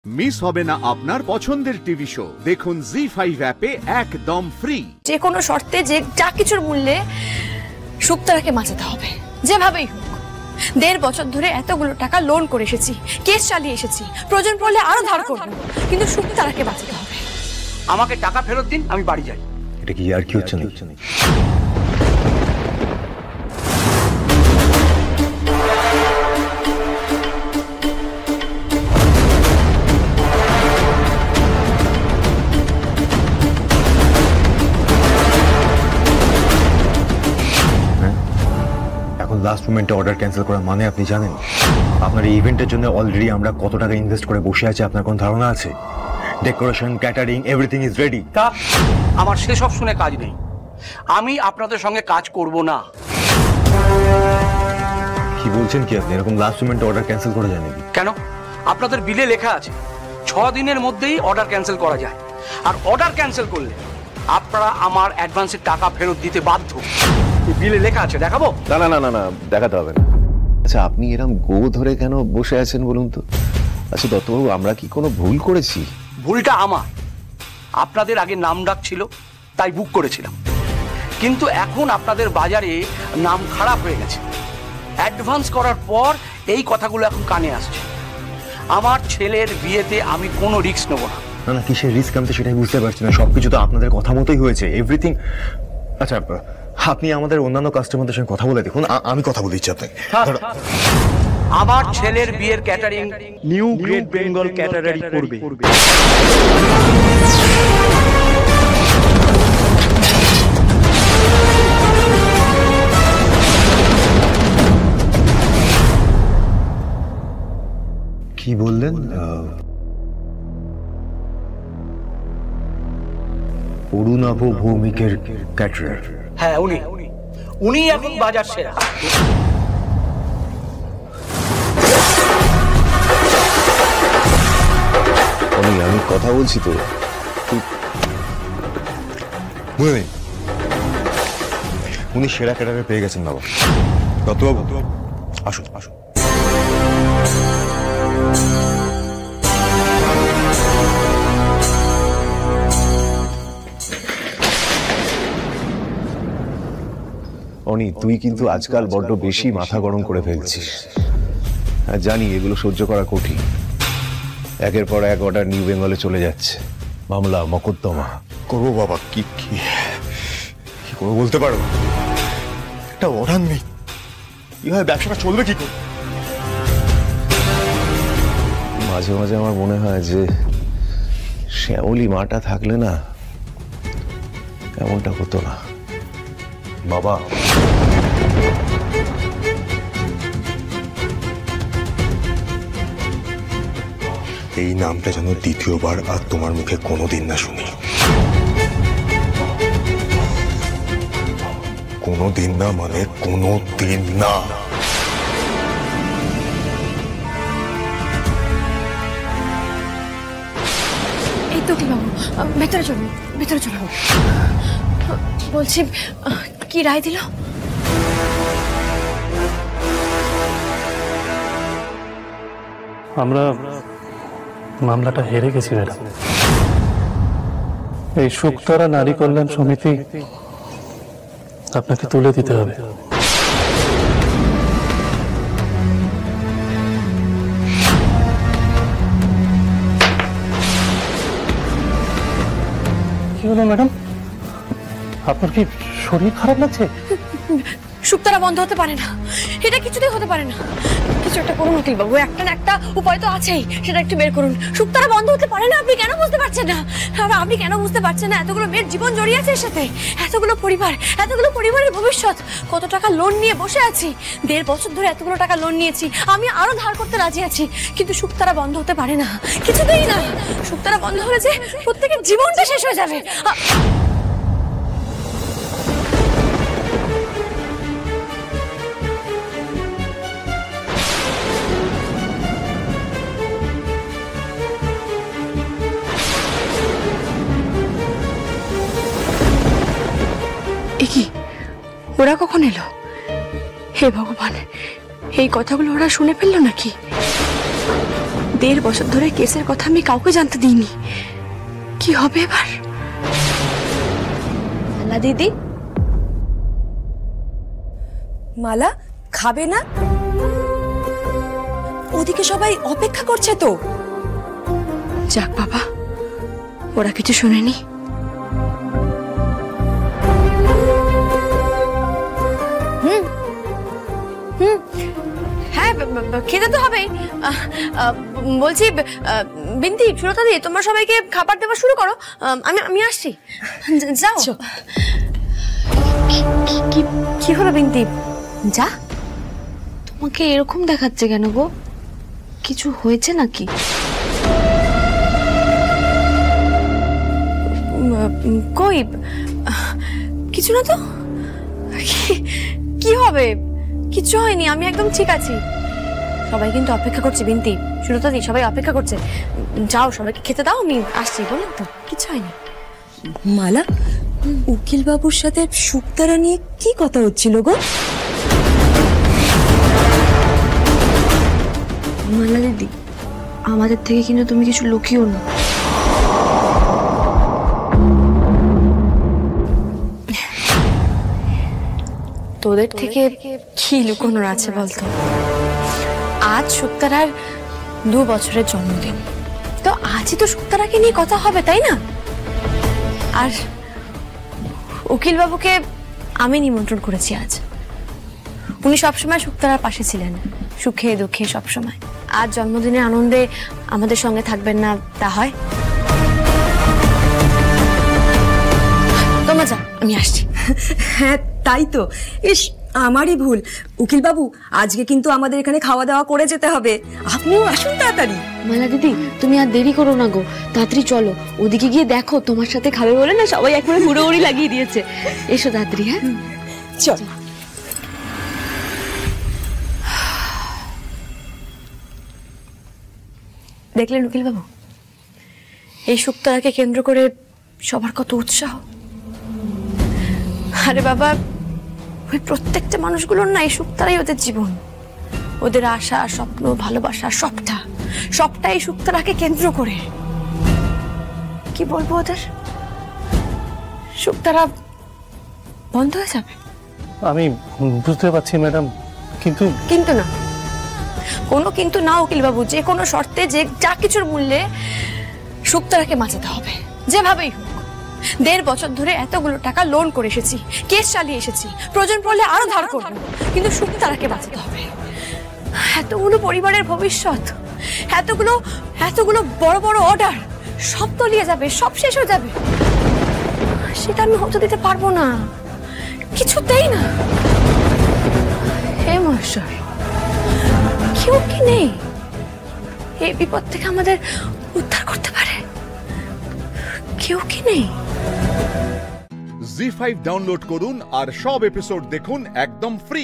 Miss হবে না আপনার পছন্দের টিভি শো। দেখুন জি5 অ্যাপে একদম ফ্রি। যে কোনো শর্তে যে যা কিছুর মূল্যে শুক্তারাকে বাঁচাতে হবে, যেভাবেই হোক। 1.5 বছর ধরে এতগুলো টাকা লোন করে এসেছি, কেস চালিয়ে এসেছি, প্রয়োজন পড়লে আরো ধার করব, কিন্তু শুক্তারাকে বাঁচাতে হবে। আমাকে টাকা ফেরত দিন, আমি বাড়ি যাই। এটা কি আর কি হচ্ছে না? লাস্ট মোমেন্টে অর্ডার ক্যান্সেল করা মানে আপনি জানেন? আপনার এই ইভেন্টের জন্য অলরেডি আমরা কত টাকা ইনভেস্ট করে বসে আছি আপনার কোন ধারণা আছে? Decoration, catering, everything is ready. তা আমার সেসব শুনে কাজ নেই, আমি আপনাদের সঙ্গে কাজ করব না। কি বলছেন কি আপনি? এরকম লাস্ট মোমেন্টে অর্ডার ক্যান্সেল করা যায় নাকি? কেন? আপনাদের বিলে লেখা আছে 6 দিনের মধ্যেই অর্ডার ক্যান্সেল করা যায়, আর অর্ডার ক্যান্সেল করলে আপনারা আমার অ্যাডভান্সের টাকা ফেরত দিতে বাধ্য। বিলে লেখা আছে, দেখাবো? না না না না না, দেখাতে হবে না। আচ্ছা, আপনি এরকম গো ধরে কেন বসে আছেন বলুন তো? আচ্ছা দত্তবাবু, আমরা কি কোনো ভুল করেছি? ভুলটা আমার। আপনাদের আগে নাম ডাক ছিল তাই বুক করেছিলাম, কিন্তু এখন আপনাদের বাজারে নাম খারাপ হয়ে গেছে। অ্যাডভান্স করার পর এই কথাগুলো এখন কানে আসছে। আমার ছেলের বিয়েতে আমি কোনো রিস্ক নেব না। না না, কিসের রিস্ক আমি তো সেটাই বুঝতে পারছি না। সবকিছু তো আপনাদের কথা মতোই হয়েছে, এভরিথিং। আচ্ছা, আপনি আমাদের অন্যান্য কাস্টমারদের সঙ্গে কথা বলে দেখুন। আমি কথা বলে দিচ্ছি আপনাকে। আমার ছেলের বিয়ের ক্যাটারিং নিউ গ্রেট বেঙ্গল ক্যাটারারি করবে। কি বললেন? অরুণাভ ভৌমিকের ক্যাটারার? হ্যাঁ, উনি এখন বাজার সেরা। আমি কথা বলছি তো। উনি সেরা ক্যাটারার পেয়ে গেছেন বাবা। দত্তবাবু আসুন আসুন। অনি, তুই কিন্তু আজকাল বড্ড বেশি মাথা গরম করে ফেলছিস। জানি এগুলো সহ্য করা কঠিন। একের পর এক অর্ডার নিউ বেঙ্গলে চলে যাচ্ছে, মামলা মকদ্দমা। করবো বাবা, কি কি করবো বলতে পারো? একটা অর্ডার নেই, কিভাবে ব্যবসাটা চলবে কি করে? মাঝে মাঝে আমার মনে হয় যে শ্যামলী মাটা থাকলে না এমনটা হতো না। বাবা, এই নামটা যেন দ্বিতীয়বার আর তোমার মুখে কোনোদিন না শুনি। কোনোদিন না মানে কোনোদিন না। এই তো কি বাবু, ভেতরে চলুন, ভেতরে চলুন। বলছি, কি রায় দিল? আমরা মামলাটা হেরে গেছি ম্যাডাম। এই শুক্তারা নারী কল্যাণ সমিতি আপনাকে তুলে দিতে হবে। কি হলো ম্যাডাম, আপনার কি শরীর খারাপ লাগছে? শুক্তারা বন্ধ হতে পারে না, এটা কিছুতেই হতে পারে না। কিছু একটা করুন উকিল বাবু, একটা না একটা উপায় তো আছেই, সেটা একটু বের করুন। শুক্তারা বন্ধ হতে পারে না। আপনি কেন বুঝতে পারছেন না? আপনি কেন বুঝতে পারছেন না? এতগুলো মেয়ের জীবন জড়িয়ে আছে এর সাথে, এতগুলো পরিবারের ভবিষ্যৎ। কত টাকা লোন নিয়ে বসে আছি, 1.5 বছর ধরে এতগুলো টাকা লোন নিয়েছি, আমি আরো ধার করতে রাজি আছি, কিন্তু শুক্তারা বন্ধ হতে পারে না, কিছুতেই না। শুক্তারা বন্ধ হলে যে প্রত্যেকের জীবনটা শেষ হয়ে যাবে। ওরা কখন এলো? হে ভগবান, এই কথাগুলো ওরা শুনে ফেললো নাকি? 1.5 বছর ধরে কেসের কথা আমি কাউকে জানতে দিইনি। কি হবে এবার? মালা দিদি, মালা খাবে না? ওদিকে সবাই অপেক্ষা করছে তো। যাক বাবা, ওরা কিছু শোনেনি। হ্যাঁ, খেতে তো হবেই। বলছি বিন্তি, সুলতা দি, তোমরা সবাইকে খাবার দেওয়া শুরু করো। আমি আসছি, যাও। কি হলো বিন্তি? যা, তোমাকে এরকম দেখাচ্ছে কেন গো? কিছু হয়েছে নাকি? কই, কিছু না তো। কি হবে? কিছু হয়নি, আমি একদম ঠিক আছি। সবাই কিন্তু অপেক্ষা করছে বিন্তি, সুলতা দি, সবাই অপেক্ষা করছে। যাও, সবাইকে খেতে দাও, আমি আসছি। বললাম তো, কিছু হয়নি। মালা, উকিল বাবুর সাথে শুক্তারা নিয়ে কি কথা হচ্ছিল গো? মালা দিদি, আমাদের থেকে কিন্তু তুমি কিছু লুকিও না। তোদের থেকে কি লুকোনোর আছে বলতো? আজ শুক্তারার 2 বছরের জন্মদিন, তো আজই তো শুক্তারাকে নিয়ে কথা হবে, তাই না? আর উকিল বাবুকে আমি নিমন্ত্রণ করেছি আজ। উনি সবসময় শুক্তারার পাশে ছিলেন, সুখে দুঃখে সবসময়। আজ জন্মদিনের আনন্দে আমাদের সঙ্গে থাকবেন না, তা হয়? তোমরা যাও, আমি আসছি। হ্যাঁ তাই তো। ইস, আমারই ভুল। উকিল বাবু, আজকে কিন্তু আমাদের এখানে খাওয়া দাওয়া করে যেতে হবে। আপনিও আসুন তাড়াতাড়ি। মালা দিদি, তুমি আর দেরি করো না গো, তাড়াতাড়ি চলো। ওদিকে গিয়ে দেখো, তোমার সাথে খাবে বলে না সবাই একবারে হুড়োহুড়ি লাগিয়ে দিয়েছে। এসো তাড়াতাড়ি। হ্যাঁ চল। দেখলেন উকিল বাবু, এই শুক্তারাকে কেন্দ্র করে সবার কত উৎসাহ। আরে বাবা, ওই প্রত্যেকটা মানুষগুলোর না এই শুক্তারাই ওদের জীবন, ওদের আশা, স্বপ্ন, ভালোবাসা, সবটা এই শুক্তারাকে কেন্দ্র করে। কি বলবো ওদের? শুক্তারা বন্ধ হয়ে যাবে। আমি বুঝতে পারছি ম্যাডাম, কিন্তু না, কোনো কিন্তু না উকিল বাবু। যে কোনো শর্তে, যে যা কিছুর মূল্যে শুক্তারাকে বাঁচাতে হবে, যেভাবেই হোক। 1.5 বছর ধরে এতগুলো টাকা লোন করে এসেছি, কেস চালিয়ে এসেছি, প্রয়োজন পড়লে আরো ধার করব, কিন্তু শুক্তারাকে বাঁচাতে হবে। এতগুলো পরিবারের ভবিষ্যৎ, এতগুলো বড় বড় অর্ডার, সব তলিয়ে যাবে, সব শেষ হয়ে যাবে। সেটা আমি হতে দিতে পারবো না, কিছুতেই না। হে মহেশ্বর, কেউ কি নেই এই বিপদ থেকে আমাদের উদ্ধার করতে পারে? কেউ কি নেই? জি5 ডাউনলোড করুন আর সব এপিসোড দেখুন একদম ফ্রি।